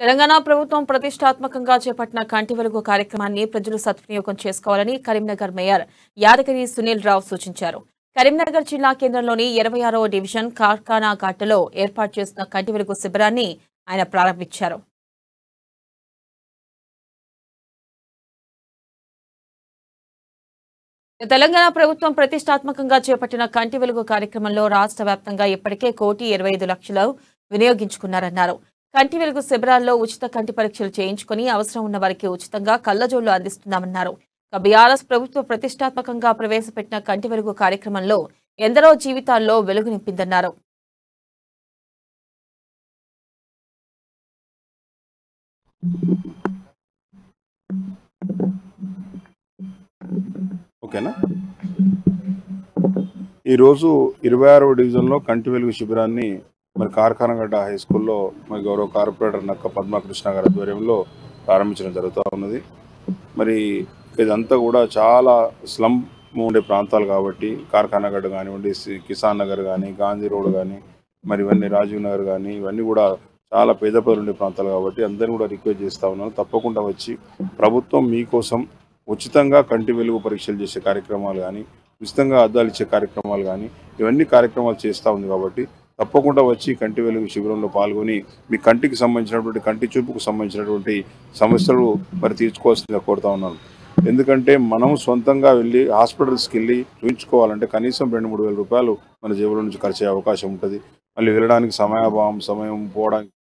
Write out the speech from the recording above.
తెలంగాణ ప్రభుత్వం ప్రతిష్టాత్మకంగా చేపట్టిన కంటి వెలుగు కార్యక్రమాన్ని ప్రజలు సద్వినియోగం చేసుకోవాలని కరీంనగర్ మేయర్ యాదగిరి సునీల్ రావు సూచించారు. కరీంనగర్ జిల్లా కేంద్రంలోని 26వ డివిజన్ కార్ఖానా ఘాటులో ఏర్పాటు చేసిన కంటి వెలుగు శిబిరాన్ని ఆయన ప్రారంభించారు. తెలంగాణ ప్రభుత్వం ప్రతిష్టాత్మకంగా చేపట్టిన కంటి వెలుగు కార్యక్రమంలో రాష్ట్ర వ్యాప్తంగా ఇప్పటికే 1,25,00,000 వినియోగించుకున్నారన్నారు. కంటి వెలుగు శిబిరాల్లో ఉచిత కంటి పరీక్షలు చేయించుకుని అవసరం ఉన్న వారికి ఉచితంగా కళ్లజోళ్లు అందిస్తున్నామన్నారు. బీఆర్ఎస్ ప్రభుత్వం ప్రతిష్టాత్మకంగా ప్రవేశపెట్టిన కంటి వెలుగు కార్యక్రమంలో ఎందరో జీవితాల్లో వెలుగు నింపిందన్నారు. ఓకేనా. ఈరోజు 26వ డివిజన్లో కంటి వెలుగు శిబిరాన్ని మరి కార్ఖానగడ్డ హై స్కూల్లో మరి గౌరవ కార్పొరేటర్ నక్క పద్మకృష్ణ గారి ఆధ్వర్యంలో ప్రారంభించడం జరుగుతూ ఉన్నది. మరి ఇదంతా కూడా చాలా స్లమ్ ఉండే ప్రాంతాలు కాబట్టి కార్ఖానగడ్డ కానివ్వండి, కిసాన్ నగర్ కానీ, గాంధీ రోడ్ కానీ, మరి ఇవన్నీ రాజీవ్ నగర్ కానీ, ఇవన్నీ కూడా చాలా పేద ప్రజలు ఉండే ప్రాంతాలు కాబట్టి అందరినీ కూడా రిక్వెస్ట్ చేస్తూ ఉన్నాను, తప్పకుండా వచ్చి ప్రభుత్వం మీకోసం ఉచితంగా కంటి వెలుగు పరీక్షలు చేసే కార్యక్రమాలు కానీ, ఉచితంగా అద్దాలు ఇచ్చే కార్యక్రమాలు కానీ, ఇవన్నీ కార్యక్రమాలు చేస్తూ ఉంది కాబట్టి తప్పకుండా వచ్చి కంటి వెలుగు శిబిరంలో పాల్గొని మీ కంటికి సంబంధించినటువంటి కంటి చూపుకు సంబంధించినటువంటి సమస్యలు మరి తీర్చుకోవాల్సిందిగా కోరుతా ఉన్నాను. ఎందుకంటే మనం సొంతంగా వెళ్ళి హాస్పిటల్స్కి వెళ్ళి చూపించుకోవాలంటే కనీసం 2-3 వేల రూపాయలు మన జేబులో నుంచి ఖర్చు అయ్యే అవకాశం ఉంటుంది. మళ్ళీ వెళ్ళడానికి సమయం పోవడానికి